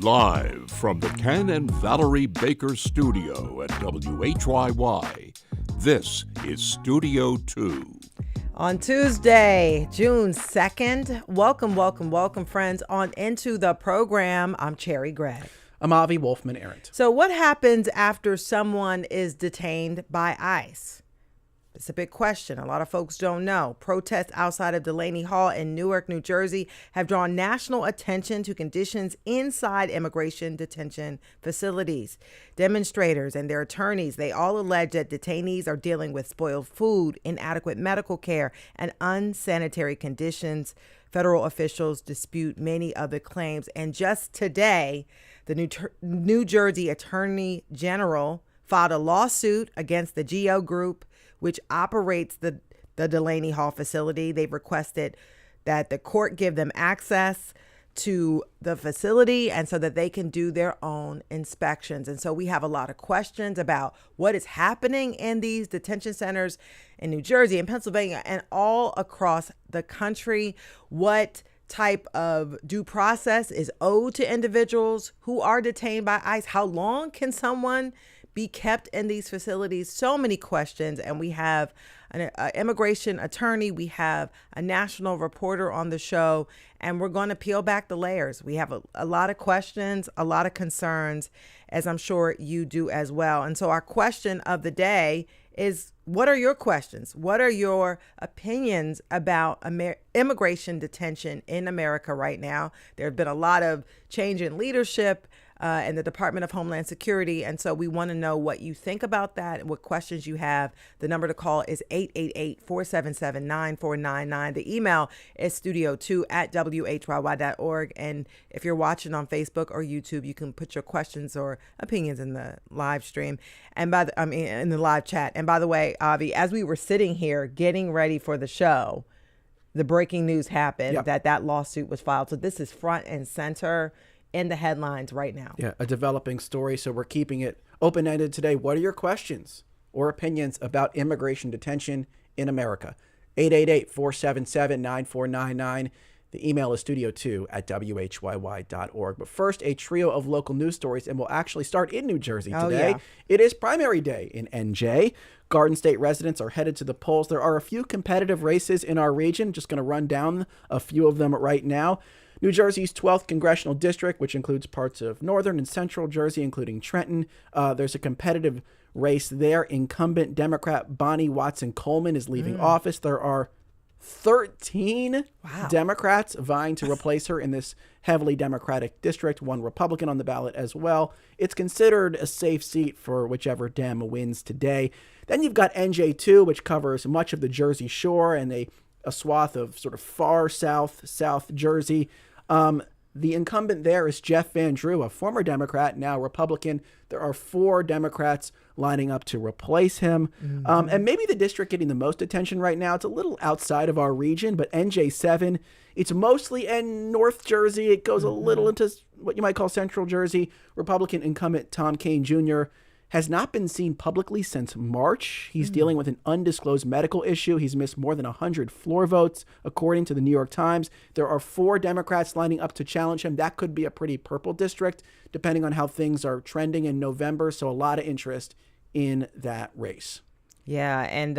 Live from the Ken and Valerie Baker studio at WHYY, this is Studio 2. On Tuesday, June 2nd, welcome, friends, on into the program. I'm Cherry Gregg. I'm Avi Wolfman-Arendt. So what happens after someone is detained by ICE? It's a big question. A lot of folks don't know. Protests outside of Delaney Hall in Newark, New Jersey have drawn national attention to conditions inside immigration detention facilities. Demonstrators and their attorneys, they all allege that detainees are dealing with spoiled food, inadequate medical care, and unsanitary conditions. Federal officials dispute many of the claims. And just today, the New Jersey Attorney General filed a lawsuit against the GO Group, which operates the Delaney Hall facility. They've requested that the court give them access to the facility and so that they can do their own inspections. And so we have a lot of questions about what is happening in these detention centers in New Jersey and Pennsylvania and all across the country. What type of due process is owed to individuals who are detained by ICE? How long can someone be kept in these facilities? So many questions. And we have an immigration attorney. We have a national reporter on the show, and we're going to peel back the layers. We have a lot of questions, a lot of concerns, as I'm sure you do as well. And so our question of the day is, what are your questions? What are your opinions about immigration detention in America right now? There have been a lot of change in leadership in the Department of Homeland Security. And so we want to know what you think about that and what questions you have. The number to call is 888-477-9499. The email is studio2@whyy.org. And if you're watching on Facebook or YouTube, you can put your questions or opinions in the live stream and in the live chat. And by the way, Avi, as we were sitting here getting ready for the show, the breaking news happened that lawsuit was filed. So this is front and center in the headlines right now. Yeah, a developing story. So we're keeping it open-ended today. What are your questions or opinions about immigration detention in America? 888-477-9499. The email is studio2@whyy.org. But first, a trio of local news stories, and we'll actually start in New Jersey today. It is primary day in NJ. Garden State residents are headed to the polls. There are a few competitive races in our region. Just going to run down a few of them right now. New Jersey's 12th Congressional District, which includes parts of northern and central Jersey, including Trenton. There's a competitive race there. Incumbent Democrat Bonnie Watson Coleman is leaving office. There are 13 Democrats vying to replace her in this heavily Democratic district, one Republican on the ballot as well. It's considered a safe seat for whichever Dem wins today. Then you've got NJ2, which covers much of the Jersey Shore and a swath of sort of far South Jersey. The incumbent there is Jeff Van Drew, a former Democrat, now Republican. There are 4 Democrats lining up to replace him. And maybe the district getting the most attention right now, it's a little outside of our region, but NJ7, it's mostly in North Jersey. It goes a little into what you might call Central Jersey. Republican incumbent Tom Kean Jr. has not been seen publicly since March. He's dealing with an undisclosed medical issue. He's missed more than 100 floor votes, according to the New York Times. There are 4 Democrats lining up to challenge him. That could be a pretty purple district, depending on how things are trending in November. So a lot of interest in that race. Yeah, and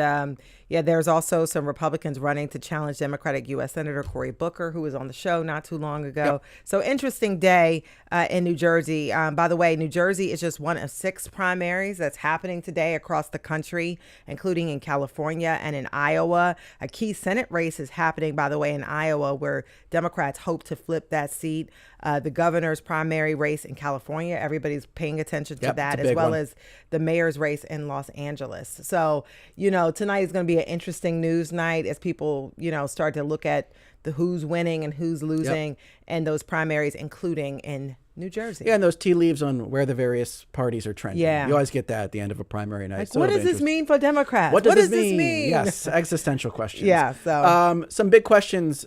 there's also some Republicans running to challenge Democratic U.S. Senator Cory Booker, who was on the show not too long ago. So interesting day in New Jersey. By the way, New Jersey is just one of 6 primaries that's happening today across the country, including in California and in Iowa. A key Senate race is happening, by the way, in Iowa, where Democrats hope to flip that seat. The governor's primary race in California, everybody's paying attention to that, as well as the mayor's race in Los Angeles. So, tonight is going to be an interesting news night as people, start to look at the who's winning and who's losing in those primaries, including in New Jersey. Yeah, and those tea leaves on where the various parties are trending. Yeah. You always get that at the end of a primary night. Like, what does this mean for Democrats? What does this mean? Yes, existential questions. Yeah. So some big questions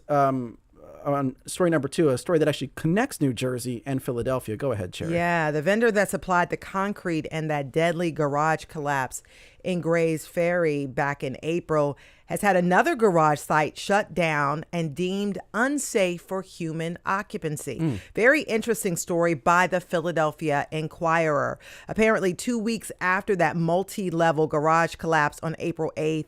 on story number 2, a story that actually connects New Jersey and Philadelphia. Go ahead, Cherry. Yeah, the vendor that supplied the concrete and that deadly garage collapse in Gray's Ferry back in April has had another garage site shut down and deemed unsafe for human occupancy. Very interesting story by the Philadelphia Inquirer. Apparently 2 weeks after that multi-level garage collapse on April 8th,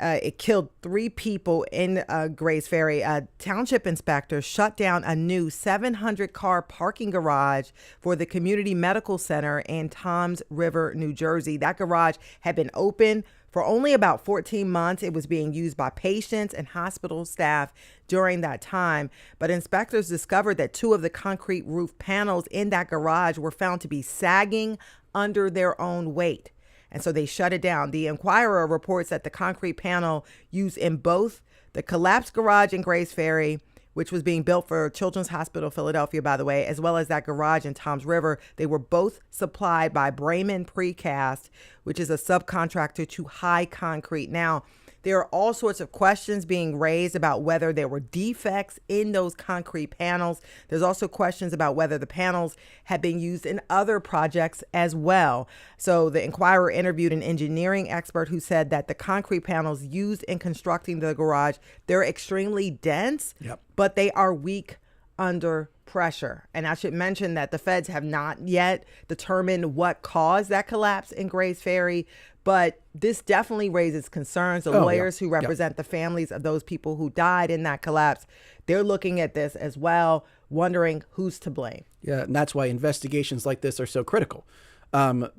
it killed 3 people in Gray's Ferry. A township inspector shut down a new 700-car parking garage for the Community Medical Center in Toms River, New Jersey. That garage had been open for only about 14 months. It was being used by patients and hospital staff during that time. But inspectors discovered that 2 of the concrete roof panels in that garage were found to be sagging under their own weight. And so they shut it down. The Inquirer reports that the concrete panel used in both the collapsed garage in Gray's Ferry, which was being built for Children's Hospital Philadelphia, by the way, as well as that garage in Toms River, they were both supplied by Bremen Precast, which is a subcontractor to High Concrete. Now, there are all sorts of questions being raised about whether there were defects in those concrete panels. There's also questions about whether the panels had been used in other projects as well. So the Inquirer interviewed an engineering expert who said that the concrete panels used in constructing the garage, they're extremely dense, but they are weak under pressure. And I should mention that the feds have not yet determined what caused that collapse in Gray's Ferry, but this definitely raises concerns. The lawyers who represent the families of those people who died in that collapse, they're looking at this as well, wondering who's to blame. Yeah, and that's why investigations like this are so critical,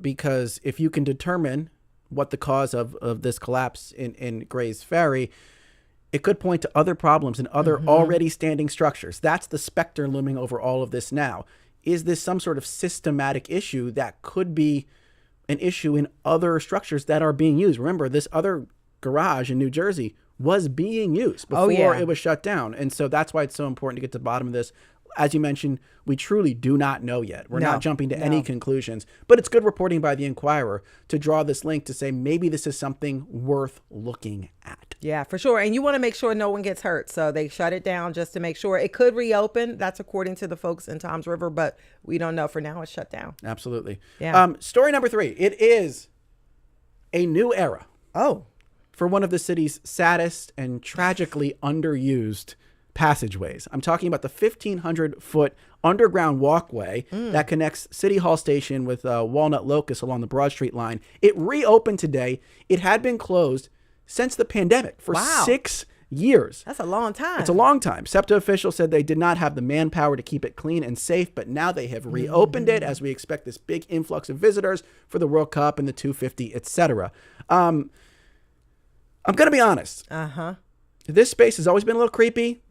because if you can determine what the cause of this collapse in Gray's Ferry, it could point to other problems in other already standing structures. That's the specter looming over all of this now. Is this some sort of systematic issue that could be an issue in other structures that are being used? Remember, this other garage in New Jersey was being used before it was shut down. And so that's why it's so important to get to the bottom of this. As you mentioned, we truly do not know yet. We're not jumping to any conclusions, but it's good reporting by the Inquirer to draw this link to say maybe this is something worth looking at. Yeah, for sure. And you want to make sure no one gets hurt. So they shut it down just to make sure. It could reopen. That's according to the folks in Toms River, but we don't know. For now, it's shut down. Absolutely. Yeah. Story number 3. It is a new era. Oh. For one of the city's saddest and tragically underused passageways. I'm talking about the 1,500-foot underground walkway that connects City Hall Station with Walnut Locust along the Broad Street line. It reopened today. It had been closed since the pandemic for 6 years. That's a long time. It's a long time. SEPTA officials said they did not have the manpower to keep it clean and safe, but now they have reopened it as we expect this big influx of visitors for the World Cup and the 250, etc. I'm going to be honest. This space has always been a little creepy.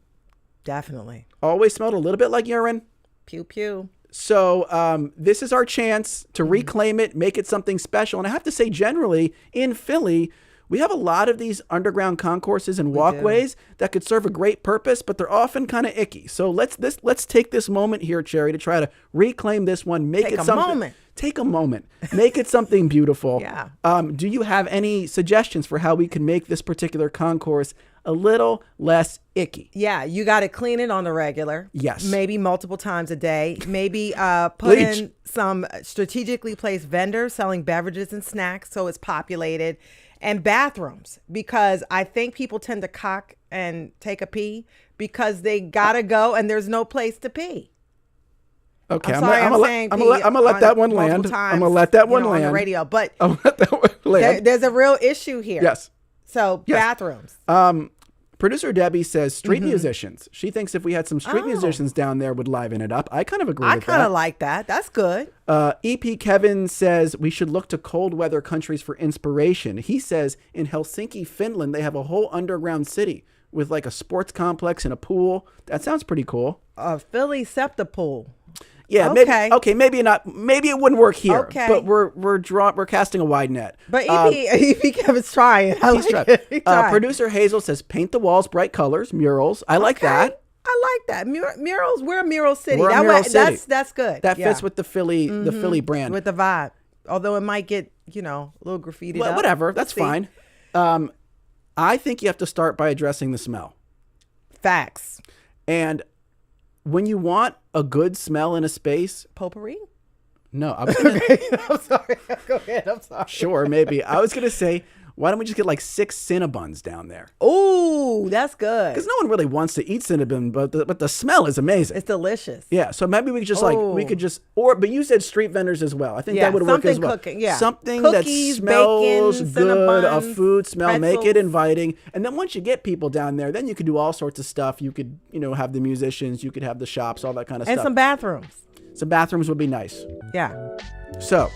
Definitely. Always smelled a little bit like urine. Pew, pew. So this is our chance to reclaim it, make it something special. And I have to say, generally, in Philly, we have a lot of these underground concourses and walkways that could serve a great purpose, but they're often kind of icky. So let's take this moment here, Cherry, to try to reclaim this one. Take a moment. Make it something beautiful. Yeah. Do you have any suggestions for how we can make this particular concourse a little less icky? Yeah, you got to clean it on the regular. Yes. Maybe multiple times a day. Maybe put in some strategically placed vendors selling beverages and snacks so it's populated. And bathrooms, because I think people tend to cock and take a pee because they got to go and there's no place to pee. Okay, I'm gonna let that one land. I'm gonna let that one land on the radio, but I'm gonna let that one land. There's a real issue here. Yes. So bathrooms. Producer Debbie says street musicians. She thinks if we had some street musicians down there would liven it up. I kind of agree with that. I kind of like that. That's good. EP Kevin says we should look to cold weather countries for inspiration. He says in Helsinki, Finland, they have a whole underground city with like a sports complex and a pool. That sounds pretty cool. Philly SEPTA pool. Yeah, maybe not. Maybe it wouldn't work here. Okay. But we're casting a wide net. But EP Kevin's trying. He's trying. Producer Hazel says paint the walls bright colors, murals. I like that. I like that. Murals. We're a mural city. We're a mural city. That's good. That fits with the Philly brand. With the vibe. Although it might get, a little graffitied up. Whatever. That's fine. I think you have to start by addressing the smell. Facts. And when you want a good smell in a space, Potpourri? no, I was gonna, I'm sorry. Go ahead. I'm sorry. sure, maybe. I was going to say, why don't we just get like 6 Cinnabons down there? Ooh, that's good. Because no one really wants to eat Cinnabon, but the smell is amazing. It's delicious. Yeah, so maybe we could just but you said street vendors as well. I think that would work as well. Cooking, yeah. Something Cookies, that smells bacon, good, a Cinnabons, food smell, make it pretzels. inviting. And then once you get people down there, then you could do all sorts of stuff. You could, have the musicians, you could have the shops, all that kind of And stuff. some bathrooms. Some bathrooms would be nice. Yeah. So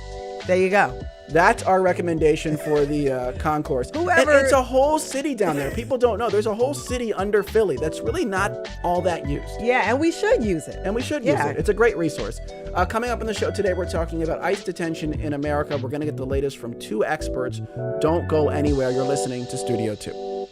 There you go. that's our recommendation for the concourse. Whoever- And it's a whole city down there. People don't know. There's a whole city under Philly that's really not all that used. Yeah, and we should use it. And we should use Yeah. it. It's a great resource. Coming up on the show today, we're talking about ICE detention in America. We're going to get the latest from 2 experts. Don't go anywhere. You're listening to Studio 2.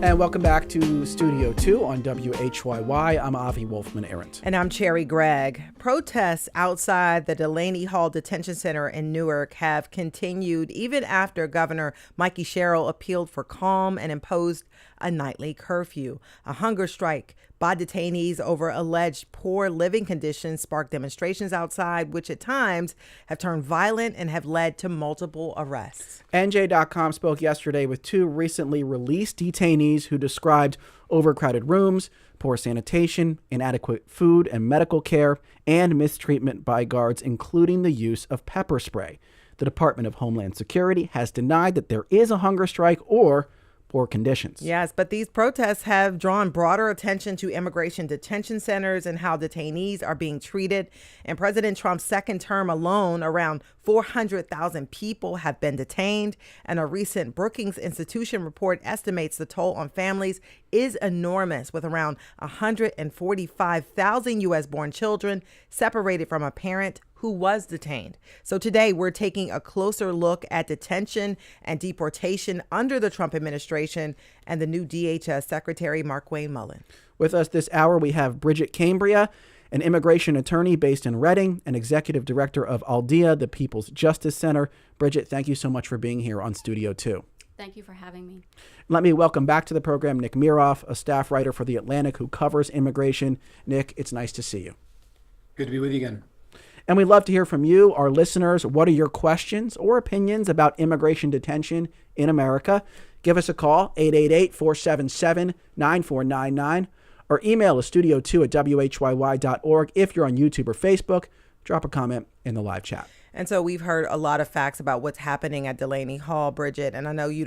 And welcome back to Studio 2 on WHYY. I'm Avi Wolfman-Arendt. And I'm Cherry Gregg. Protests outside the Delaney Hall Detention Center in Newark have continued even after Governor Mikey Sherrill appealed for calm and imposed a nightly curfew. A hunger strike by detainees over alleged poor living conditions sparked demonstrations outside, which at times have turned violent and have led to multiple arrests. NJ.com spoke yesterday with 2 recently released detainees who described overcrowded rooms, poor sanitation, inadequate food and medical care, and mistreatment by guards, including the use of pepper spray. The Department of Homeland Security has denied that there is a hunger strike or poor conditions. Yes, but these protests have drawn broader attention to immigration detention centers and how detainees are being treated. In President Trump's second term alone, around 400,000 people have been detained, and a recent Brookings Institution report estimates the toll on families is enormous, with around 145,000 U.S.-born children separated from a parent who was detained. So today we're taking a closer look at detention and deportation under the Trump administration and the new DHS Secretary Markwayne Mullin. With us this hour, we have Bridget Cambria, an immigration attorney based in Reading and executive director of Aldea, the People's Justice Center. Bridget, thank you so much for being here on Studio 2. Thank you for having me. Let me welcome back to the program Nick Miroff, a staff writer for The Atlantic who covers immigration. Nick, it's nice to see you. Good to be with you again. And we'd love to hear from you, our listeners. What are your questions or opinions about immigration detention in America? Give us a call, 888-477-9499, or email us studio2@whyy.org. If you're on YouTube or Facebook, drop a comment in the live chat. And so we've heard a lot of facts about what's happening at Delaney Hall, Bridget, and I know you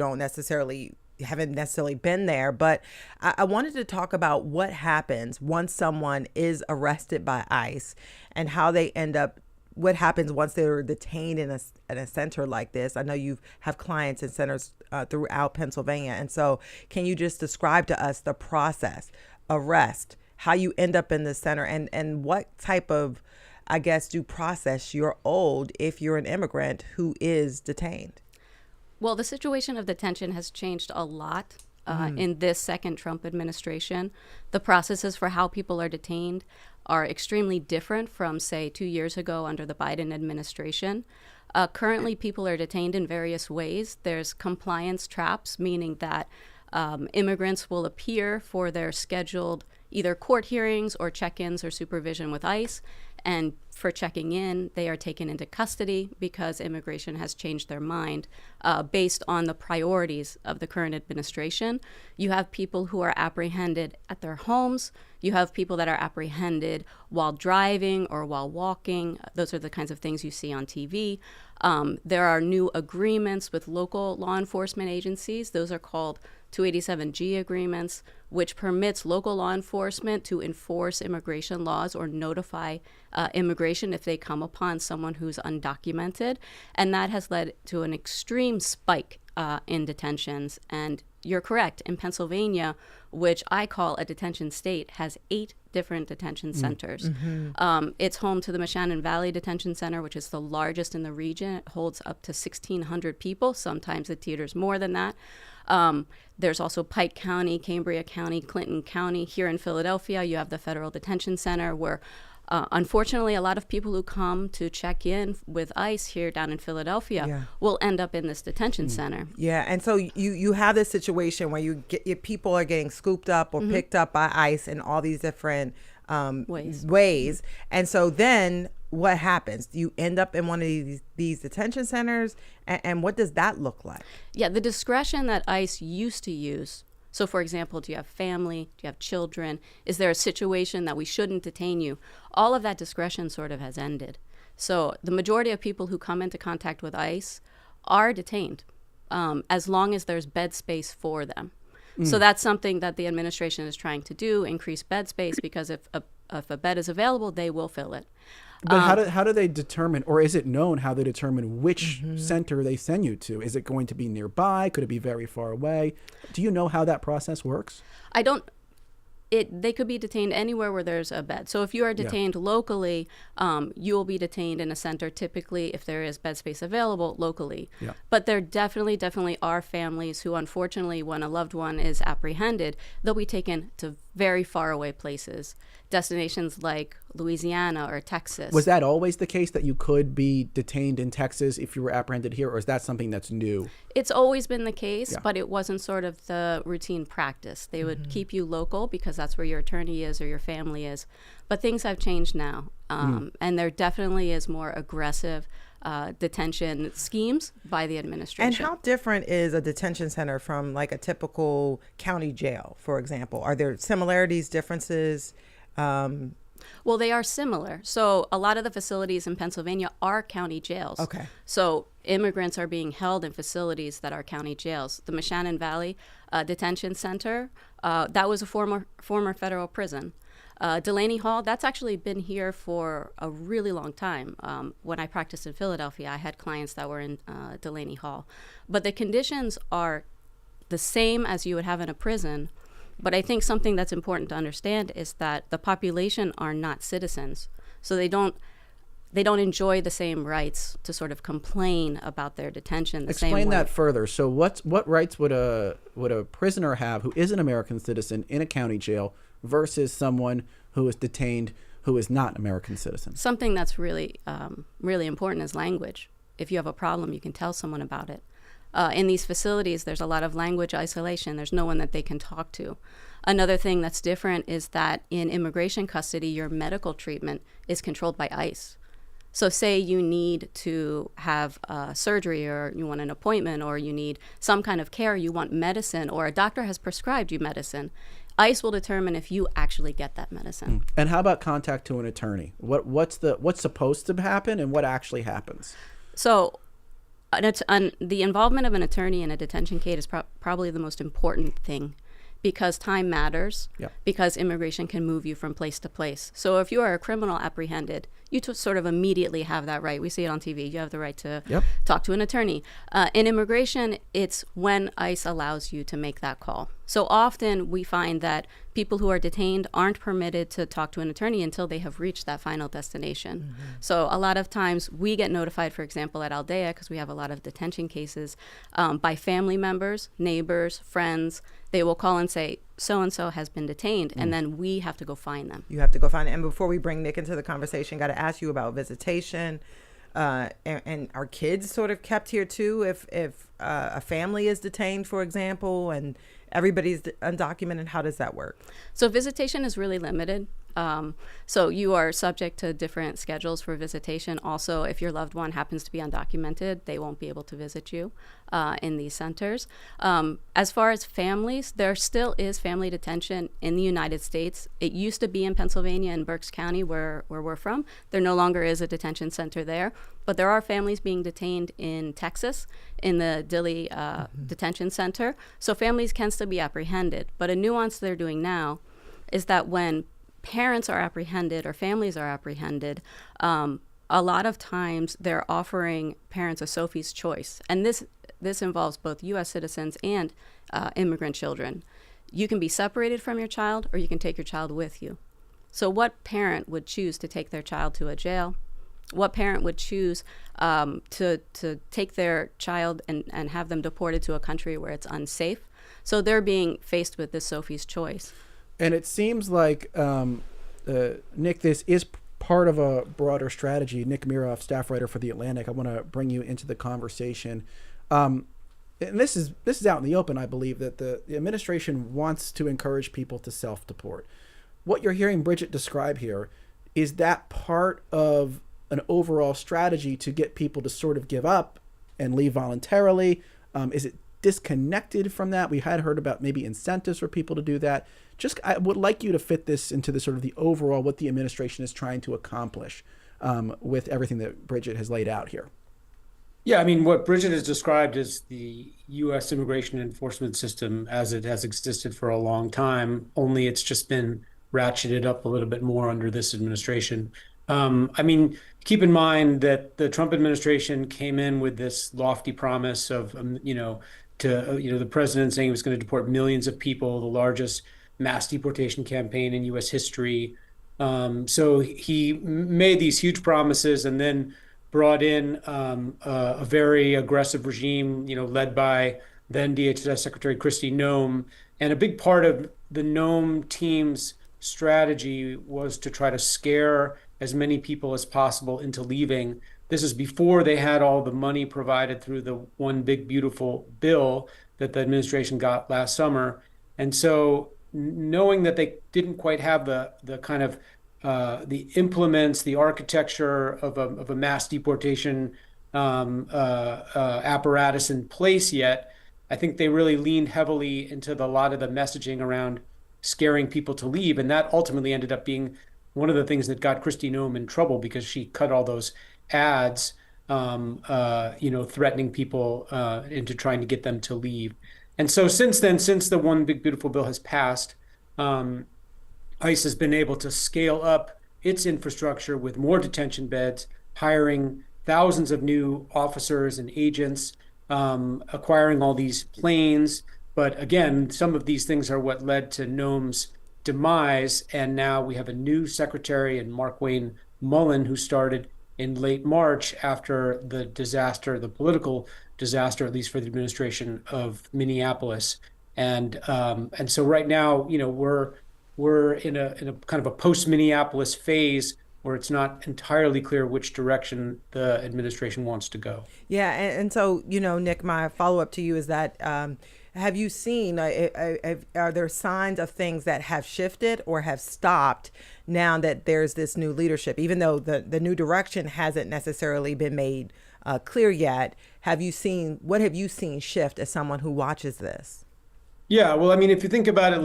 haven't necessarily been there, but I wanted to talk about what happens once someone is arrested by ICE and how they end up, what happens once they're detained in a center like this. I know you have clients in centers throughout Pennsylvania. And so can you just describe to us the process, arrest, how you end up in the center, and what type of I guess, due process you're owed if you're an immigrant who is detained? Well, the situation of detention has changed a lot in this second Trump administration. The processes for how people are detained are extremely different from, say, 2 years ago under the Biden administration. Currently, people are detained in various ways. There's compliance traps, meaning that immigrants will appear for their scheduled either court hearings or check-ins or supervision with ICE. And for checking in, they are taken into custody because immigration has changed their mind based on the priorities of the current administration. You have people who are apprehended at their homes. You have people that are apprehended while driving or while walking. Those are the kinds of things you see on TV. There are new agreements with local law enforcement agencies. Those are called 287G agreements, which permits local law enforcement to enforce immigration laws or notify immigration if they come upon someone who's undocumented. And that has led to an extreme spike in detentions. And you're correct, in Pennsylvania, which I call a detention state, has 8 different detention centers. It's home to the Moshannon Valley Detention Center, which is the largest in the region. It holds up to 1,600 people. Sometimes it teeters more than that. There's also Pike County, Cambria County, Clinton County. Here in Philadelphia, you have the Federal Detention Center, where unfortunately a lot of people who come to check in with ICE here down in Philadelphia will end up in this detention center. Yeah, and so you have this situation where your people are getting scooped up or picked up by ICE in all these different ways. And so then what happens? You end up in one of these detention centers, and what does that look like? Yeah, the discretion that ICE used to use. So, for example, do you have family? Do you have children? Is there a situation that we shouldn't detain you? All of that discretion sort of has ended. So the majority of people who come into contact with ICE are detained as long as there's bed space for them. So that's something that the administration is trying to do, increase bed space, because if a bed is available, they will fill it. But how do they determine, or is it known how they determine which center they send you to? Is it going to be nearby? Could it be very far away? Do you know how that process works? I don't. They could be detained anywhere where there's a bed. So if you are detained locally, you will be detained in a center, typically, if there is bed space available locally. Yeah. But there definitely are families who, unfortunately, when a loved one is apprehended, they'll be taken to very far away places, destinations like Louisiana or Texas. Was that always the case, that you could be detained in Texas if you were apprehended here, or is that something that's new? It's always been the case, but it wasn't sort of the routine practice. They would keep you local because that's where your attorney is or your family is. But things have changed now, and there definitely is more aggressive detention schemes by the administration. And how different is a detention center from like a typical county jail, for example? Are there similarities, differences? Well, they are similar. So a lot of the facilities in Pennsylvania are county jails. Okay. So immigrants are being held in facilities that are county jails. The Moshannon Valley Detention Center, that was a former federal prison. Delaney Hall, that's actually been here for a really long time. When I practiced in Philadelphia, I had clients that were in Delaney Hall. But the conditions are the same as you would have in a prison. But I think something that's important to understand is that the population are not citizens. So they don't enjoy the same rights to sort of complain about their detention the same way. Explain that further. So what rights would a prisoner have who is an American citizen in a county jail versus someone who is detained who is not an American citizen? Something that's really, really important is language. If you have a problem, you can tell someone about it. In these facilities, there's a lot of language isolation. There's no one that they can talk to. Another thing that's different is that in immigration custody, your medical treatment is controlled by ICE. So say you need to have surgery, or you want an appointment, or you need some kind of care, you want medicine, or a doctor has prescribed you medicine, ICE will determine if you actually get that medicine. And how about contact to an attorney? What's supposed to happen and what actually happens? So the involvement of an attorney in a detention case is probably the most important thing, because time matters, because immigration can move you from place to place. So if you are a criminal apprehended, you sort of immediately have that right. We see it on TV. You have the right to Yep. talk to an attorney. In immigration, it's when ICE allows you to make that call. So often we find that people who are detained aren't permitted to talk to an attorney until they have reached that final destination. Mm-hmm. So a lot of times we get notified, for example, at Aldea, because we have a lot of detention cases, by family members, neighbors, friends. They will call and say, so-and-so has been detained, and then we have to go find them. You have to go find it. And before we bring Nick into the conversation, got to ask you about visitation. And are kids sort of kept here too if a family is detained, for example, and everybody's undocumented? How does that work? So visitation is really limited. So you are subject to different schedules for visitation. Also, if your loved one happens to be undocumented, they won't be able to visit you in these centers. As far as families, there still is family detention in the United States. It used to be in Pennsylvania and Berks County, where we're from. There no longer is a detention center there, but there are families being detained in Texas in the Dilley Detention Center. So families can still be apprehended. But a nuance they're doing now is that when parents are apprehended or families are apprehended, a lot of times they're offering parents a Sophie's choice. And this involves both U.S. citizens and immigrant children. You can be separated from your child, or you can take your child with you. So what parent would choose to take their child to a jail? What parent would choose to take their child and have them deported to a country where it's unsafe? So they're being faced with this Sophie's choice. And it seems like, Nick, this is part of a broader strategy. Nick Miroff, staff writer for The Atlantic, I want to bring you into the conversation. And this is out in the open, I believe, that the administration wants to encourage people to self-deport. What you're hearing Bridget describe here, is that part of an overall strategy to get people to sort of give up and leave voluntarily? Is it disconnected from that? We had heard about maybe incentives for people to do that. I would like you to fit this into the sort of the overall, what the administration is trying to accomplish with everything that Bridget has laid out here. Yeah, I mean, what Bridget has described is the U.S. immigration enforcement system as it has existed for a long time, only it's just been ratcheted up a little bit more under this administration. I mean, keep in mind that the Trump administration came in with this lofty promise of, the president saying he was going to deport millions of people, the largest mass deportation campaign in U.S. history. So he made these huge promises and then brought in a very aggressive regime, led by then DHS Secretary Kristi Noem. And a big part of the Noem team's strategy was to try to scare as many people as possible into leaving. This is before they had all the money provided through the One Big Beautiful bill that the administration got last summer. And so knowing that they didn't quite have the kind of the implements, the architecture of a mass deportation apparatus in place yet, I think they really leaned heavily into a lot of the messaging around scaring people to leave. And that ultimately ended up being one of the things that got Kristi Noem in trouble, because she cut all those ads, threatening people into trying to get them to leave. And so since then, since the One Big Beautiful bill has passed, ICE has been able to scale up its infrastructure with more detention beds, hiring thousands of new officers and agents, acquiring all these planes. But again, some of these things are what led to Noem's demise. And now we have a new secretary in Mark Wayne Mullen, who started in late March after the disaster, the political disaster, at least for the administration of Minneapolis. And so right now, we're in a kind of a post-Minneapolis phase where it's not entirely clear which direction the administration wants to go. Yeah, and so, Nick, my follow-up to you is that have you seen, are there signs of things that have shifted or have stopped now that there's this new leadership? Even though the new direction hasn't necessarily been made clear yet, what have you seen shift as someone who watches this? Yeah, well, I mean, if you think about it,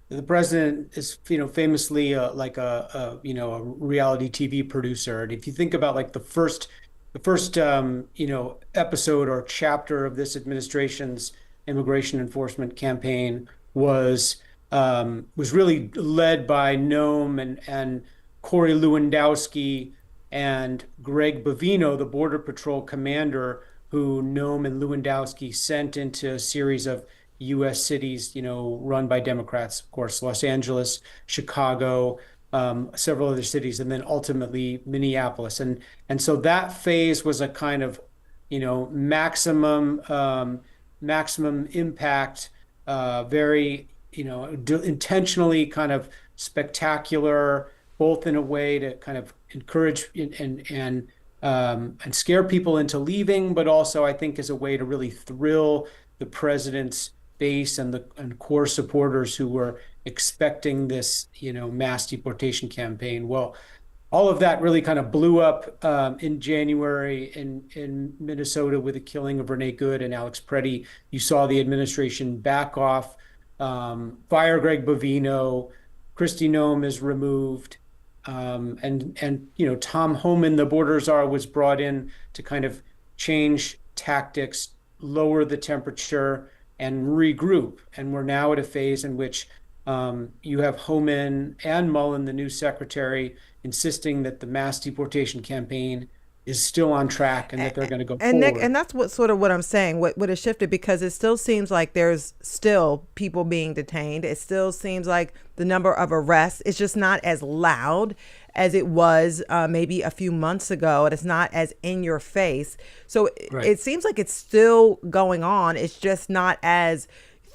the president is, famously like a reality TV producer. And if you think about the first episode or chapter of this administration's immigration enforcement campaign was really led by Noem and Corey Lewandowski and Greg Bovino, the Border Patrol commander, who Nome and Lewandowski sent into a series of U.S. cities, run by Democrats, of course, Los Angeles, Chicago, several other cities, and then ultimately Minneapolis. And so that phase was a kind of, maximum impact, very, intentionally kind of spectacular, both in a way to kind of encourage and scare people into leaving, but also I think as a way to really thrill the president's base and core supporters who were expecting this, mass deportation campaign. Well, all of that really kind of blew up in January in Minnesota with the killing of Renee Good and Alex Preddy. You saw the administration back off, fire Greg Bovino, Kristi Noem is removed, and Tom Homan, the border czar, was brought in to kind of change tactics, lower the temperature, and regroup. And we're now at a phase in which you have Homan and Mullen, the new secretary, insisting that the mass deportation campaign is still on track and that they're going to go forward. Nick, and that's what I'm saying. What has shifted, because it still seems like there's still people being detained. It still seems like the number of arrests is just not as loud as it was maybe a few months ago, and it's not as in your face. So Right. It seems like it's still going on. It's just not as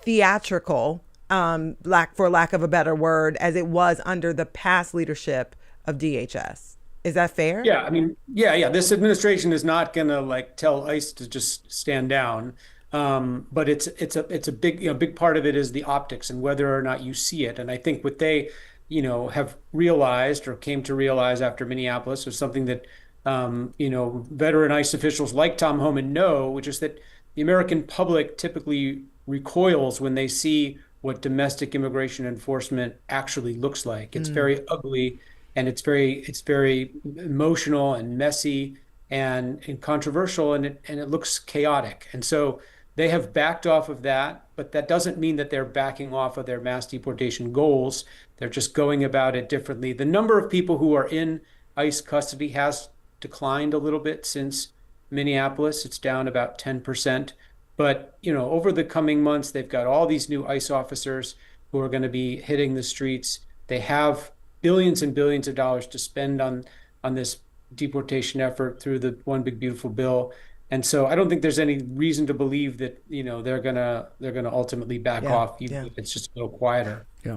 theatrical, for lack of a better word, as it was under the past leadership of DHS. Is that fair? Yeah, I mean, yeah. This administration is not going to tell ICE to just stand down, but it's a big part of it is the optics and whether or not you see it. And I think what they, have realized or came to realize after Minneapolis was something that, veteran ICE officials like Tom Homan know, which is that the American public typically recoils when they see what domestic immigration enforcement actually looks like. It's very ugly. And it's very emotional and messy and controversial, and it looks chaotic. And so they have backed off of that, but that doesn't mean that they're backing off of their mass deportation goals. They're just going about it differently. The number of people who are in ICE custody has declined a little bit since Minneapolis. It's down about 10%. But, over the coming months, they've got all these new ICE officers who are going to be hitting the streets. They have billions and billions of dollars to spend on this deportation effort through the One Big Beautiful Bill. And so I don't think there's any reason to believe that, they're gonna ultimately back off, even if it's just a little quieter. Yeah.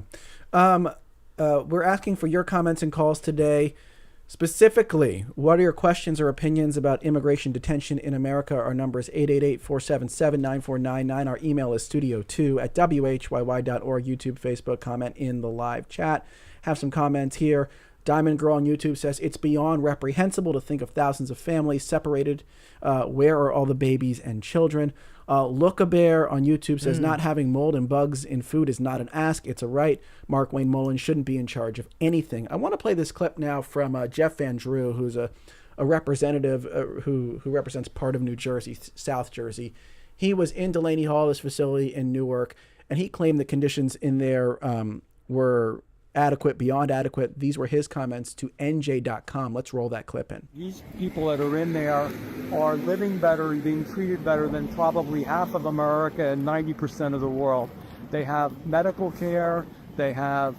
We're asking for your comments and calls today. Specifically, what are your questions or opinions about immigration detention in America? Our number is 888-477-9499. Our email is studio2@whyy.org. YouTube, Facebook, comment in the live chat. Have some comments here. Diamond Girl on YouTube says, it's beyond reprehensible to think of thousands of families separated. Where are all the babies and children? Look a Bear on YouTube says, not having mold and bugs in food is not an ask, it's a right. Mark Wayne Mullen shouldn't be in charge of anything. I want to play this clip now from Jeff Van Drew, who's a representative who represents part of New Jersey, South Jersey. He was in Delaney Hall, this facility in Newark, and he claimed the conditions in there were adequate, beyond adequate. These were his comments to NJ.com. Let's roll that clip in. These people that are in there are living better and being treated better than probably half of America and 90% of the world. They have medical care, they have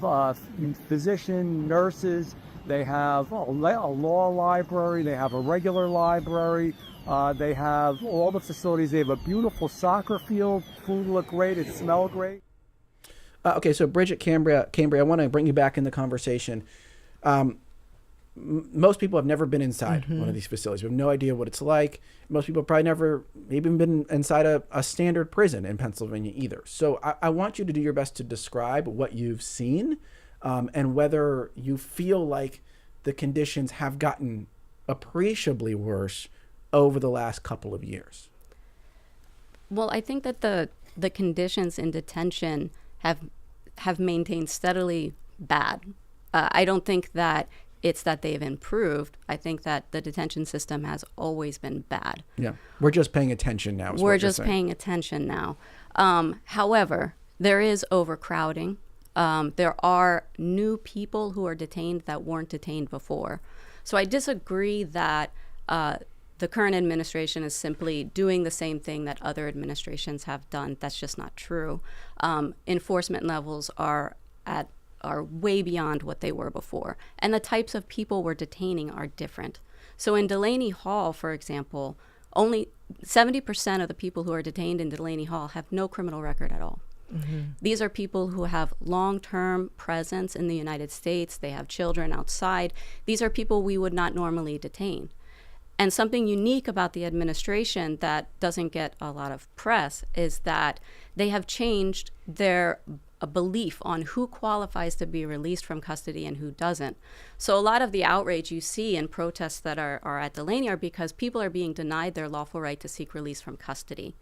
physician, nurses, they have a law library, they have a regular library, they have all the facilities. They have a beautiful soccer field, food look great, it smelled great. Okay, so Bridget Cambria, I want to bring you back in the conversation. Most people have never been inside one of these facilities. We have no idea what it's like. Most people have probably never even been inside a standard prison in Pennsylvania either. So I want you to do your best to describe what you've seen and whether you feel like the conditions have gotten appreciably worse over the last couple of years. Well, I think that the conditions in detention have maintained steadily bad. I don't think that it's that they've improved. I think that the detention system has always been bad. Yeah, we're just paying attention now. We're just paying attention now. However, there is overcrowding. There are new people who are detained that weren't detained before. So I disagree that the current administration is simply doing the same thing that other administrations have done. That's just not true. Enforcement levels are way beyond what they were before. And the types of people we're detaining are different. So in Delaney Hall, for example, only 70% of the people who are detained in Delaney Hall have no criminal record at all. Mm-hmm. These are people who have long-term presence in the United States. They have children outside. These are people we would not normally detain. And something unique about the administration that doesn't get a lot of press is that they have changed their belief on who qualifies to be released from custody and who doesn't. So a lot of the outrage you see in protests that are at Delaney are because people are being denied their lawful right to seek release from custody.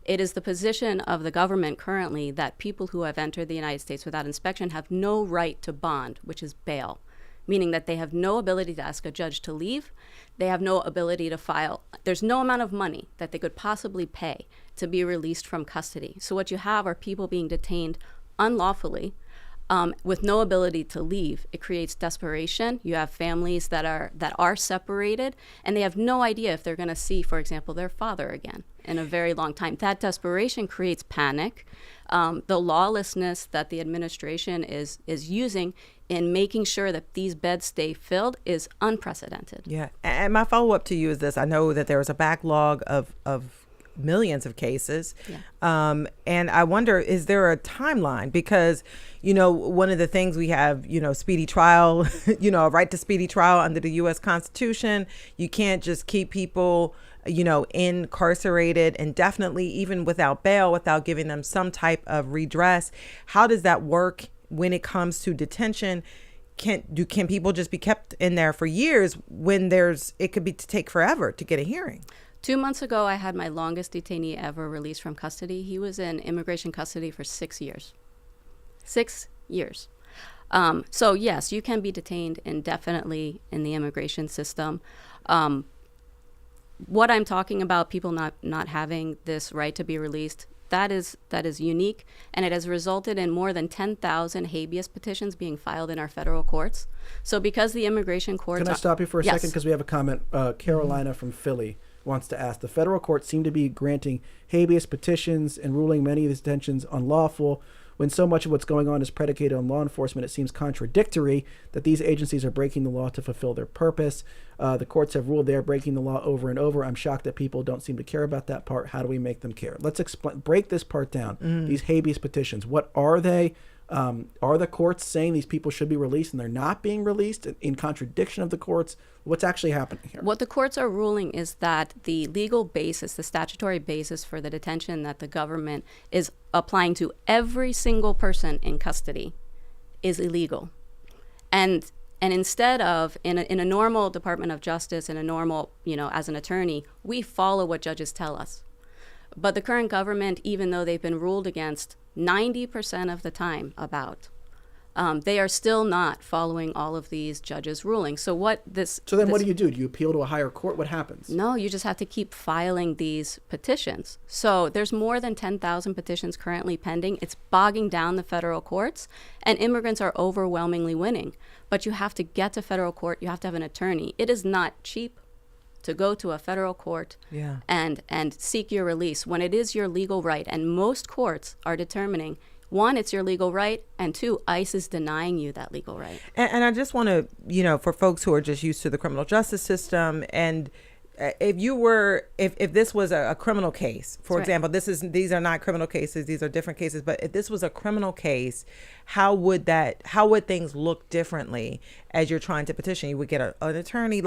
It is the position of the government currently that people who have entered the United States without inspection have no right to bond, which is bail, meaning that they have no ability to ask a judge to leave. They have no ability to file. There's no amount of money that they could possibly pay to be released from custody. So what you have are people being detained unlawfully with no ability to leave. It creates desperation. You have families that are separated, and they have no idea if they're going to see, for example, their father again in a very long time. That desperation creates panic. The lawlessness that the administration is using in making sure that these beds stay filled is unprecedented. Yeah. And my follow-up to you is this. I know that there is a backlog of millions of cases. Yeah. And I wonder, is there a timeline? Because, one of the things we have, speedy trial, a right to speedy trial under the U.S. Constitution. You can't just keep people, incarcerated indefinitely, even without bail, without giving them some type of redress. How does that work when it comes to detention? Can people just be kept in there for years when it could take forever to get a hearing? 2 months ago, I had my longest detainee ever released from custody. He was in immigration custody for 6 years. 6 years. So yes, you can be detained indefinitely in the immigration system. What I'm talking about, people not having this right to be released, that is unique, and it has resulted in more than 10,000 habeas petitions being filed in our federal courts. So because the immigration courts... Can I stop you for a second? Because we have a comment. Carolina from Philly wants to ask, the federal courts seem to be granting habeas petitions and ruling many of these detentions unlawful. When so much of what's going on is predicated on law enforcement, it seems contradictory that these agencies are breaking the law to fulfill their purpose. The courts have ruled they are breaking the law over and over. I'm shocked that people don't seem to care about that part. How do we make them care? Let's break this part down. These habeas petitions, what are they? Are the courts saying these people should be released and they're not being released in contradiction of the courts? What's actually happening here? What the courts are ruling is that the legal basis, the statutory basis for the detention that the government is applying to every single person in custody is illegal. And instead of, in a normal Department of Justice, in a normal, as an attorney, we follow what judges tell us. But the current government, even though they've been ruled against 90% of the time they are still not following all of these judges' rulings. So what do you do? Do you appeal to a higher court? What happens? No, you just have to keep filing these petitions. So there's more than 10,000 petitions currently pending. It's bogging down the federal courts, and immigrants are overwhelmingly winning. But you have to get to federal court. You have to have an attorney. It is not cheap to go to a federal court and seek your release when it is your legal right. And most courts are determining, one, it's your legal right, and two, ICE is denying you that legal right. And I just want to, for folks who are just used to the criminal justice system, and if this was a criminal case, for example, these are not criminal cases, these are different cases, but if this was a criminal case, how would things look differently as you're trying to petition? You would get an attorney,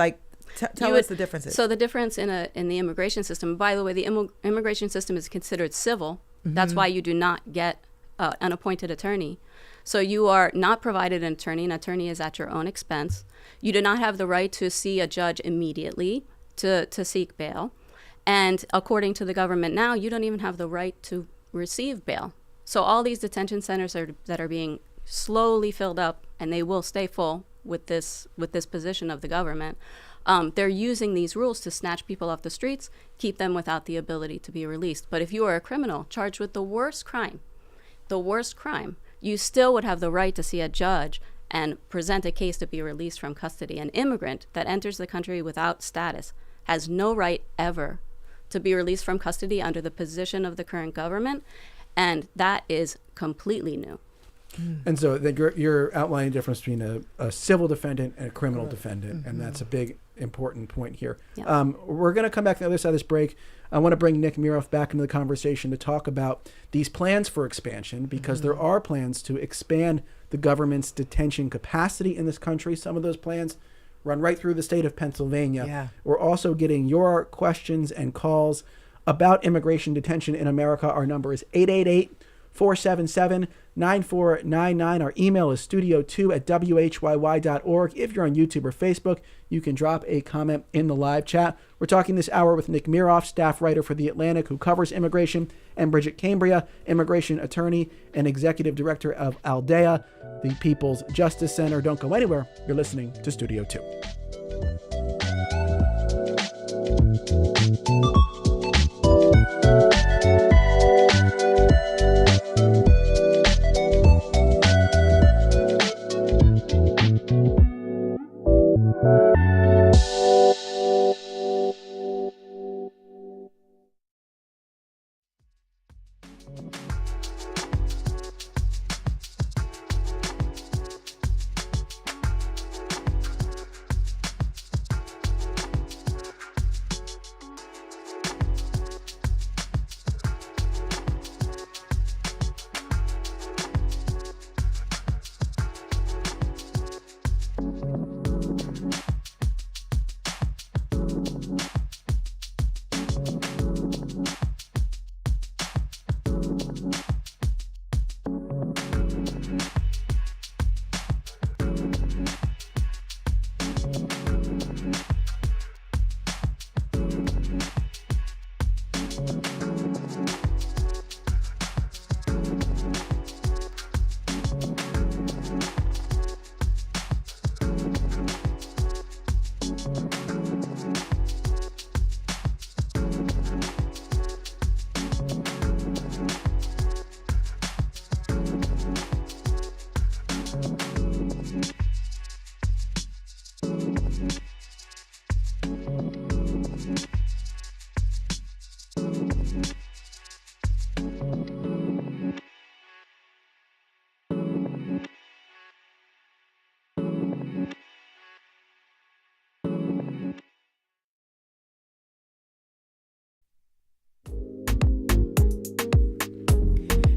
tell us the differences. So the difference in the immigration system, by the way, the immigration system is considered civil. Mm-hmm. That's why you do not get an appointed attorney. So you are not provided an attorney. An attorney is at your own expense. You do not have the right to see a judge immediately to seek bail. And according to the government now, you don't even have the right to receive bail. So all these detention centers that are being slowly filled up, and they will stay full with this position of the government, they're using these rules to snatch people off the streets, keep them without the ability to be released. But if you are a criminal charged with the worst crime, you still would have the right to see a judge and present a case to be released from custody. An immigrant that enters the country without status has no right ever to be released from custody under the position of the current government, and that is completely new. And so you're outlining the difference between a civil defendant and a criminal defendant, and that's a big, important point here. Yeah. We're going to come back to the other side of this break. I want to bring Nick Miroff back into the conversation to talk about these plans for expansion, because there are plans to expand the government's detention capacity in this country. Some of those plans run right through the state of Pennsylvania. Yeah. We're also getting your questions and calls about immigration detention in America. Our number is 888-477-9499. Our email is studio2@whyy.org. If you're on YouTube or Facebook, you can drop a comment in the live chat. We're talking this hour with Nick Miroff, staff writer for The Atlantic, who covers immigration, and Bridget Cambria, immigration attorney and executive director of ALDEA, the People's Justice Center. Don't go anywhere. You're listening to Studio 2.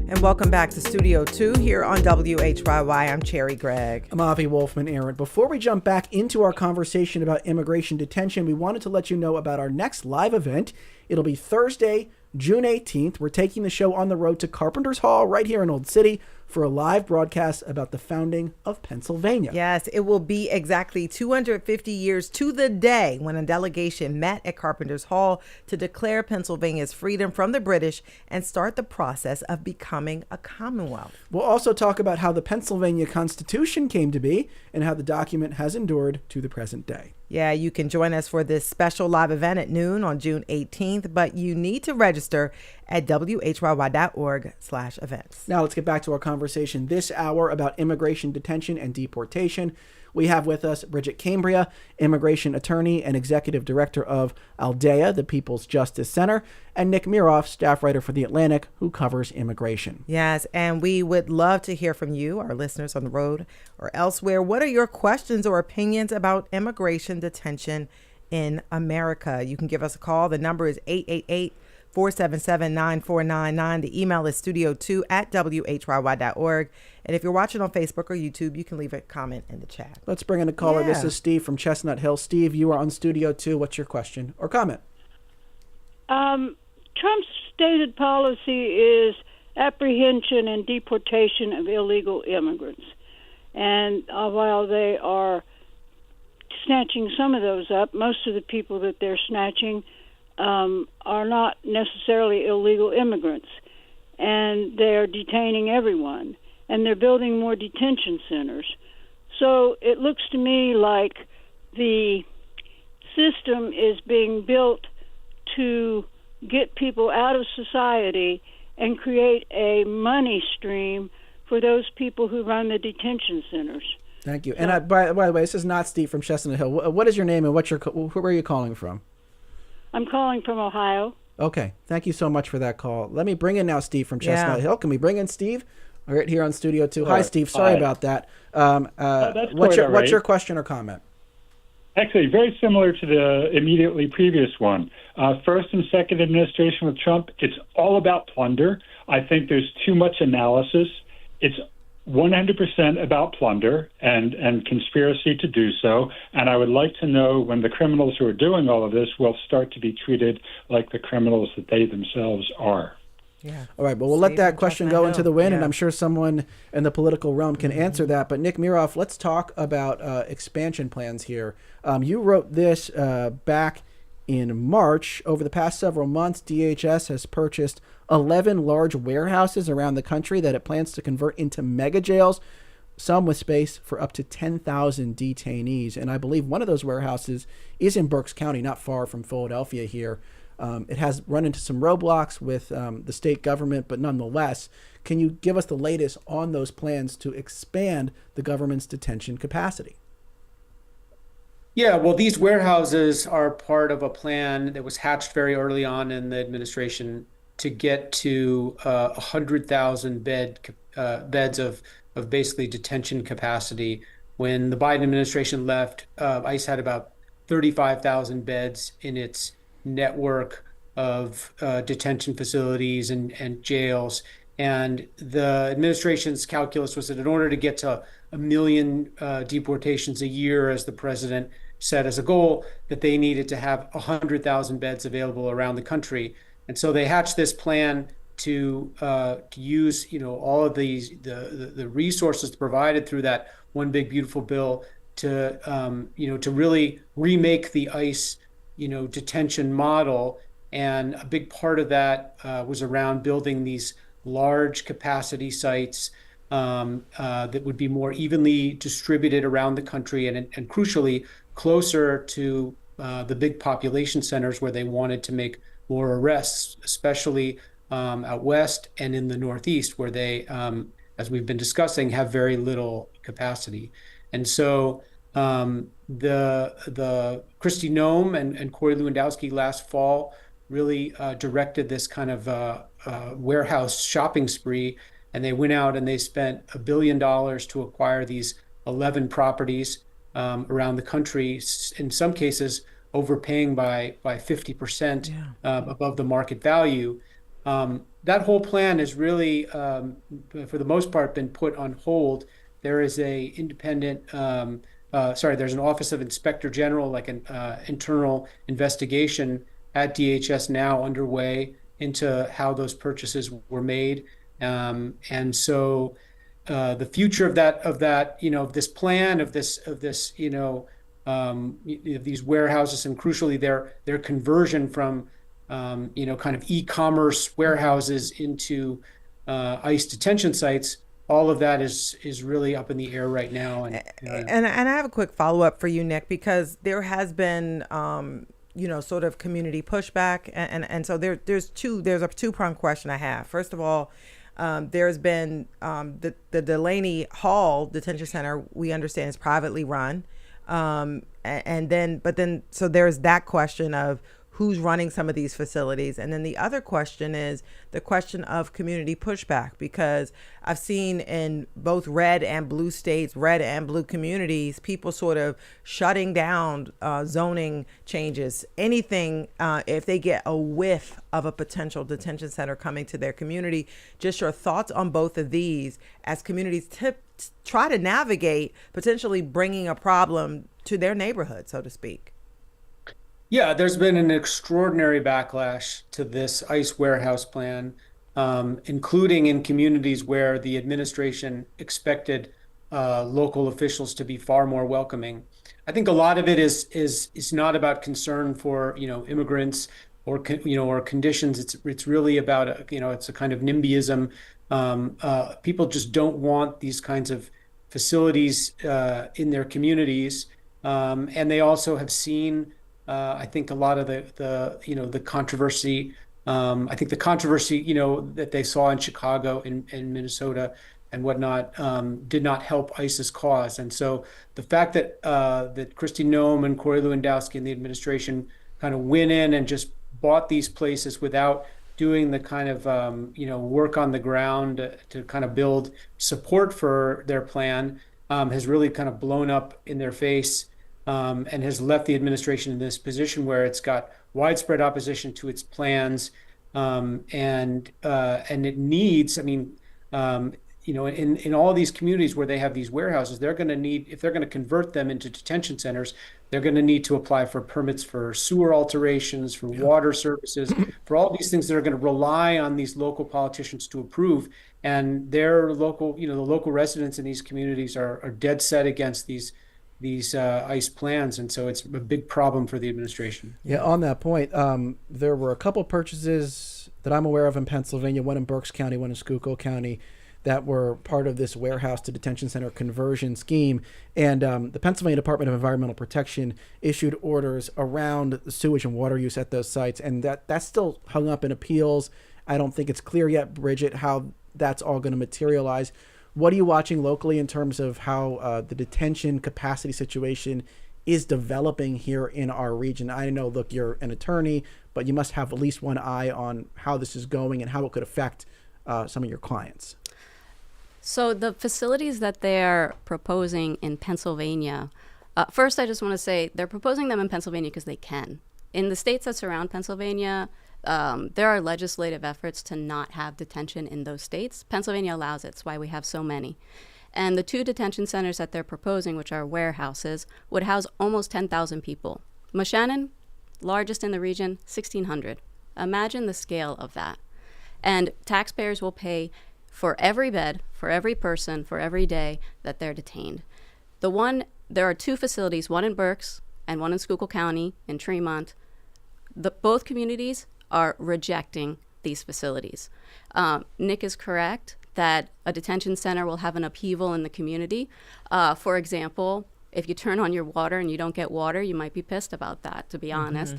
And welcome back to Studio 2 here on WHYY. I'm Cherry Gregg. I'm Avi Wolfman-Arent. Before we jump back into our conversation about immigration detention, we wanted to let you know about our next live event. It'll be Thursday, June 18th. We're taking the show on the road to Carpenter's Hall right here in Old City for a live broadcast about the founding of Pennsylvania. Yes, it will be exactly 250 years to the day when a delegation met at Carpenter's Hall to declare Pennsylvania's freedom from the British and start the process of becoming a Commonwealth. We'll also talk about how the Pennsylvania Constitution came to be and how the document has endured to the present day. Yeah, you can join us for this special live event at noon on June 18th, but you need to register at whyy.org/events. Now let's get back to our conversation this hour about immigration detention and deportation. We have with us Bridget Cambria, immigration attorney and executive director of ALDEA, the People's Justice Center, and Nick Miroff, staff writer for The Atlantic, who covers immigration. Yes, and we would love to hear from you, our listeners on the road or elsewhere. What are your questions or opinions about immigration detention in America? You can give us a call. The number is 888-477-9499. The email is studio2@whyy.org. And if you're watching on Facebook or YouTube, you can leave a comment in the chat. Let's bring in a caller. Yeah. This is Steve from Chestnut Hill. Steve, you are on Studio 2. What's your question or comment? Trump's stated policy is apprehension and deportation of illegal immigrants. And while they are snatching some of those up, most of the people that they're snatching are not necessarily illegal immigrants. And they're detaining everyone. And they're building more detention centers. So it looks to me like the system is being built to get people out of society and create a money stream for those people who run the detention centers. Thank you. And by the way, this is not Steve from Chestnut Hill. What is your name and where are you calling from? I'm calling from Ohio. Okay. Thank you so much for that call. Let me bring in now Steve from Chestnut Hill. Can we bring in Steve? Right here on Studio 2. Hi, Steve. Sorry about that. What's your question or comment? Actually, very similar to the immediately previous one. First and second administration with Trump, it's all about plunder. I think there's too much analysis. It's 100% about plunder and conspiracy to do so. And I would like to know when the criminals who are doing all of this will start to be treated like the criminals that they themselves are. Yeah. All right. Well, we'll let that question go into the wind, and I'm sure someone in the political realm can answer that. But Nick Miroff, let's talk about expansion plans here. You wrote this back in March. Over the past several months, DHS has purchased 11 large warehouses around the country that it plans to convert into mega jails, some with space for up to 10,000 detainees. And I believe one of those warehouses is in Berks County, not far from Philadelphia here. It has run into some roadblocks with the state government, but nonetheless, can you give us the latest on those plans to expand the government's detention capacity? Yeah, well, these warehouses are part of a plan that was hatched very early on in the administration to get to 100,000 beds of basically detention capacity. When the Biden administration left, ICE had about 35,000 beds in its network of detention facilities and jails. And the administration's calculus was that in order to get to 1 million deportations a year, as the president set as a goal, that they needed to have 100,000 beds available around the country. And so they hatched this plan to use, all of these the resources provided through that one big beautiful bill to to really remake the ICE detention model. And a big part of that was around building these large capacity sites that would be more evenly distributed around the country and crucially closer to the big population centers where they wanted to make more arrests, especially out west and in the Northeast, where they, as we've been discussing, have very little capacity. And so the Kristi Noem and Corey Lewandowski last fall really directed this kind of warehouse shopping spree, and they went out and they spent $1 billion to acquire these 11 properties around the country, in some cases overpaying by 50% above the market value. That whole plan has really, for the most part, been put on hold. There is a independent, there's an Office of Inspector General, like an internal investigation at DHS now underway into how those purchases were made. And so the future of this plan, of these warehouses, and crucially their conversion from kind of e-commerce warehouses into ICE detention sites, all of that is really up in the air right now. And I have a quick follow-up for you, Nick, because there has been sort of community pushback, and so there's a two-pronged question I have. First of all, there's been the Delaney Hall Detention Center, we understand, is privately run, so there's that question of who's running some of these facilities. And then the other question is the question of community pushback, because I've seen in both red and blue states, red and blue communities, people sort of shutting down zoning changes, anything, if they get a whiff of a potential detention center coming to their community. Just your thoughts on both of these as communities try to navigate potentially bringing a problem to their neighborhood, so to speak. Yeah, there's been an extraordinary backlash to this ICE warehouse plan, including in communities where the administration expected local officials to be far more welcoming. I think a lot of it is not about concern for immigrants or conditions. It's really about it's a kind of NIMBYism. People just don't want these kinds of facilities in their communities, and they also have seen. I think a lot of the controversy. I think the controversy, that they saw in Chicago and Minnesota, and whatnot did not help ISIS cause. And so the fact that that Kristi Noem and Corey Lewandowski and the administration kind of went in and just bought these places without doing the kind of work on the ground to kind of build support for their plan has really kind of blown up in their face and has left the administration in this position where it's got widespread opposition to its plans, and it needs. I mean, in all these communities where they have these warehouses, they're going to need, if they're going to convert them into detention centers, they're going to need to apply for permits for sewer alterations, for water services, for all these things that are going to rely on these local politicians to approve. And their local, the local residents in these communities are dead set against these ICE plans, and so it's a big problem for the administration. Yeah, on that point, there were a couple purchases that I'm aware of in Pennsylvania, one in Berks County, one in Schuylkill County, that were part of this warehouse to detention center conversion scheme. And the Pennsylvania Department of Environmental Protection issued orders around the sewage and water use at those sites, and that's still hung up in appeals. I don't think it's clear yet, Bridget, how that's all going to materialize. What are you watching locally in terms of how the detention capacity situation is developing here in our region? I know, look, you're an attorney, but you must have at least one eye on how this is going and how it could affect some of your clients. So the facilities that they're proposing in Pennsylvania, first I just want to say they're proposing them in Pennsylvania because they can. In the states that surround Pennsylvania, there are legislative efforts to not have detention in those states. Pennsylvania allows it. That's why we have so many. And the 2 detention centers that they're proposing, which are warehouses, would house almost 10,000 people. Moshannon, largest in the region, 1,600. Imagine the scale of that. And taxpayers will pay for every bed, for every person, for every day that they're detained. There are 2 facilities, one in Berks and one in Schuylkill County in Tremont. Both communities are rejecting these facilities. Nick is correct that a detention center will have an upheaval in the community. For example, if you turn on your water and you don't get water, you might be pissed about that, to be honest.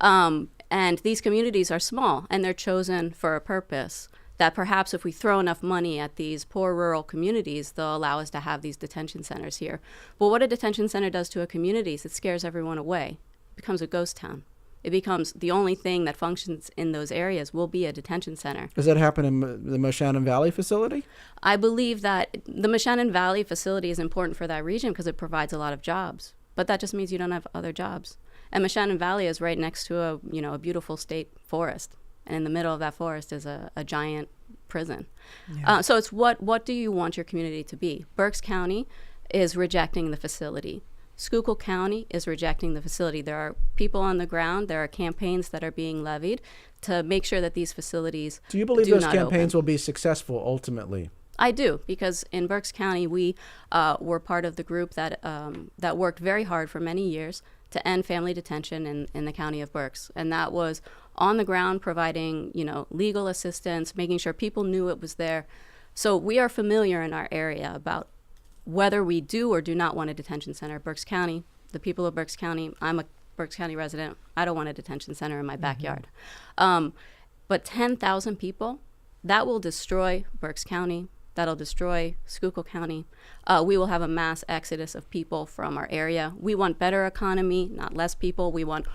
And these communities are small, and they're chosen for a purpose that perhaps if we throw enough money at these poor rural communities, they'll allow us to have these detention centers here. But what a detention center does to a community is it scares everyone away. It becomes a ghost town. It becomes the only thing that functions in those areas will be a detention center. Does that happen in the Moshannon Valley facility? I believe that the Moshannon Valley facility is important for that region because it provides a lot of jobs. But that just means you don't have other jobs. And Moshannon Valley is right next to a beautiful state forest. And in the middle of that forest is a giant prison. Yeah. So it's what do you want your community to be? Berks County is rejecting the facility. Schuylkill County is rejecting the facility. There are people on the ground. There are campaigns that are being levied to make sure that these facilities do you believe those campaigns will be successful ultimately? I do, because in Berks County, we were part of the group that worked very hard for many years to end family detention in the county of Berks. And that was on the ground providing, legal assistance, making sure people knew it was there. So we are familiar in our area about whether we do or do not want a detention center. Berks County, the people of Berks County, I'm a Berks County resident, I don't want a detention center in my backyard. But 10,000 people, that will destroy Berks County, that'll destroy Schuylkill County. We will have a mass exodus of people from our area. We want better economy, not less people. We want,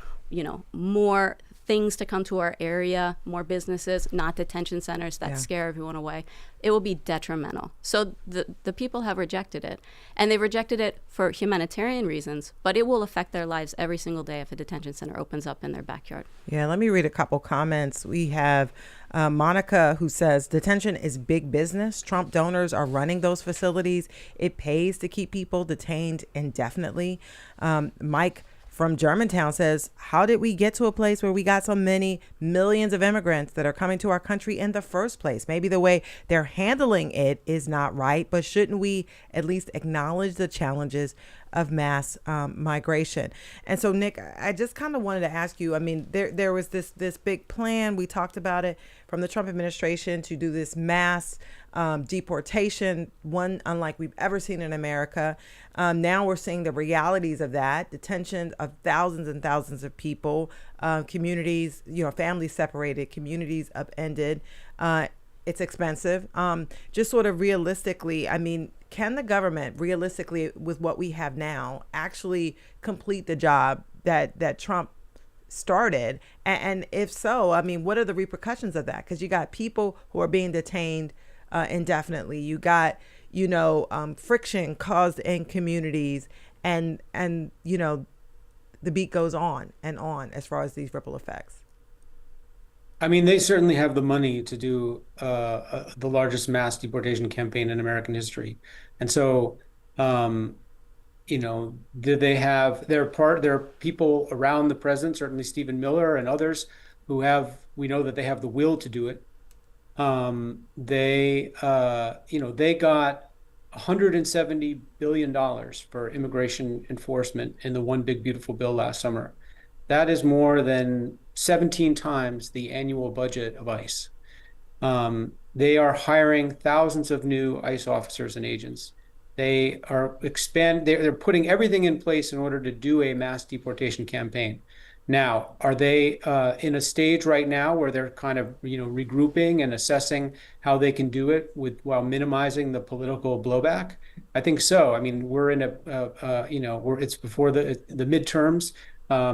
more things to come to our area, more businesses, not detention centers that scare everyone away. It will be detrimental. So the people have rejected it, and they rejected it for humanitarian reasons, but it will affect their lives every single day if a detention center opens up in their backyard. Yeah, let me read a couple comments. We have Monica, who says, detention is big business. Trump donors are running those facilities. It pays to keep people detained indefinitely. Mike from Germantown says, how did we get to a place where we got so many millions of immigrants that are coming to our country in the first place? Maybe the way they're handling it is not right, but shouldn't we at least acknowledge the challenges of mass migration? And so, Nick, I just kind of wanted to ask you, I mean, there was this big plan, we talked about it, from the Trump administration to do this mass deportation, one unlike we've ever seen in America. Now we're seeing the realities of that, detention of thousands and thousands of people, communities, families separated, communities upended. it's expensive. Just sort of realistically, I mean, can the government realistically, with what we have now, actually complete the job that Trump started? And if so, I mean, what are the repercussions of that? Because you got people who are being detained indefinitely. You got, friction caused in communities, and the beat goes on and on as far as these ripple effects. I mean, they certainly have the money to do the largest mass deportation campaign in American history. And so, do they have there are people around the president, certainly Stephen Miller and others, we know that they have the will to do it. They got $170 billion for immigration enforcement in the One Big Beautiful Bill last summer. That is more than 17 times the annual budget of ICE. They are hiring thousands of new ICE officers and agents. They are they're putting everything in place in order to do a mass deportation campaign. Now, are they in a stage right now where they're kind of regrouping and assessing how they can do it while minimizing the political blowback? I think so. I mean, we're in it's before the midterms.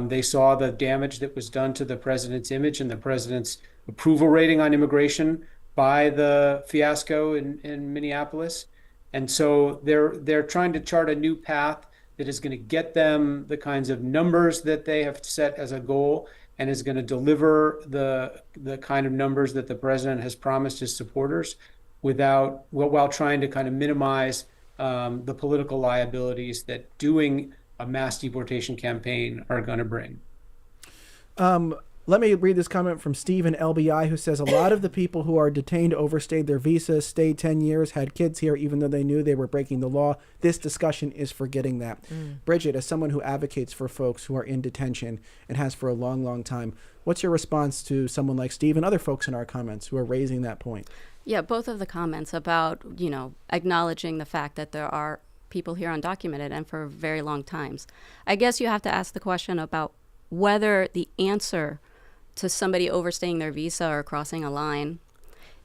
They saw the damage that was done to the president's image and the president's approval rating on immigration by the fiasco in Minneapolis. And so they're trying to chart a new path that is going to get them the kinds of numbers that they have set as a goal, and is going to deliver the kind of numbers that the president has promised his supporters while trying to kind of minimize the political liabilities that doing a mass deportation campaign are going to bring. Let me read this comment from Steve in LBI, who says, a lot of the people who are detained overstayed their visas, stayed 10 years, had kids here, even though they knew they were breaking the law. This discussion is forgetting that. Bridget, as someone who advocates for folks who are in detention and has for a long, long time, what's your response to someone like Steve and other folks in our comments who are raising that point? Yeah, both of the comments about, acknowledging the fact that there are people here undocumented and for very long times. I guess you have to ask the question about whether the answer to somebody overstaying their visa or crossing a line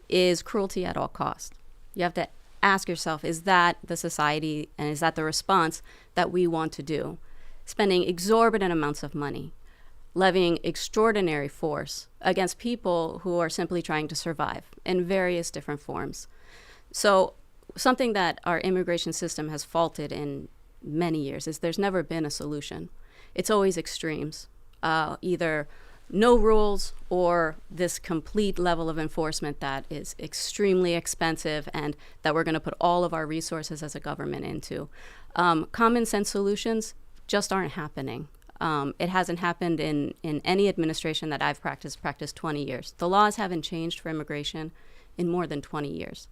is cruelty at all costs. You have to ask yourself, is that the society and is that the response that we want to do? Spending exorbitant amounts of money, levying extraordinary force against people who are simply trying to survive in various different forms. So something that our immigration system has faulted in many years is there's never been a solution. It's always extremes, either no rules or this complete level of enforcement that is extremely expensive and that we're going to put all of our resources as a government into. Common sense solutions just aren't happening. It hasn't happened in any administration that I've practiced 20 years. The laws haven't changed for immigration in more than 20 years.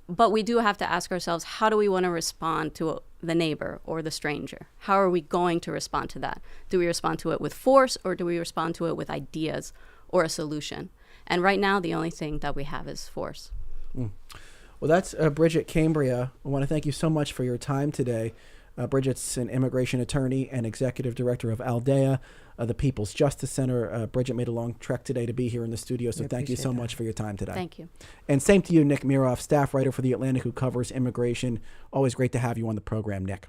But we do have to ask ourselves, how do we want to respond to the neighbor or the stranger? How are we going to respond to that? Do we respond to it with force, or do we respond to it with ideas or a solution? And right now, the only thing that we have is force. Well, that's Bridget Cambria. I want to thank you so much for your time today. Bridget's an immigration attorney and executive director of Aldea, the People's Justice Center. Bridget made a long trek today to be here in the studio, so thank you so much for your time today. Thank you. And same to you, Nick Miroff, staff writer for The Atlantic who covers immigration. Always great to have you on the program, Nick.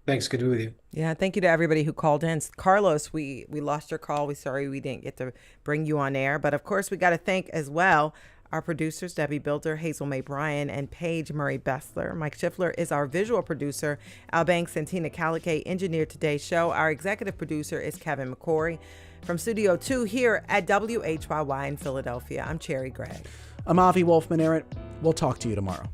Thanks. Good to be with you. Yeah, thank you to everybody who called in. Carlos, we lost your call. We're sorry we didn't get to bring you on air. But, of course, we got to thank as well our producers, Debbie Builder, Hazel May Bryan, and Paige Murray Bessler. Mike Schiffler is our visual producer. Al Banks and Tina Calicay engineered today's show. Our executive producer is Kevin McCory. From Studio 2 here at WHYY in Philadelphia, I'm Cherry Gregg. I'm Avi Wolfman-Arent. We'll talk to you tomorrow.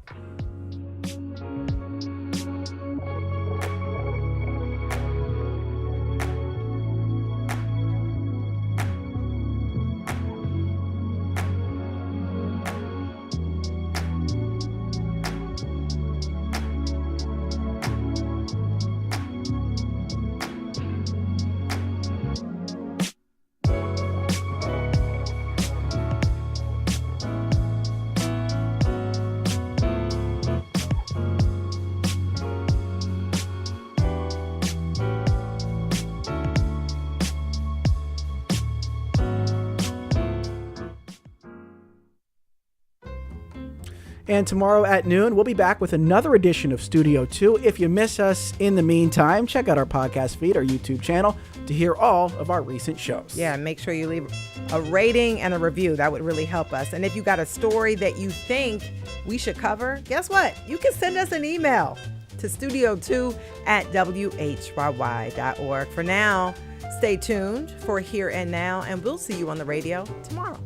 And tomorrow at noon, we'll be back with another edition of Studio 2. If you miss us in the meantime, check out our podcast feed, our YouTube channel, to hear all of our recent shows. Yeah, make sure you leave a rating and a review. That would really help us. And if you got a story that you think we should cover, guess what? You can send us an email to studio2@whyy.org. For now, stay tuned for Here and Now, and we'll see you on the radio tomorrow.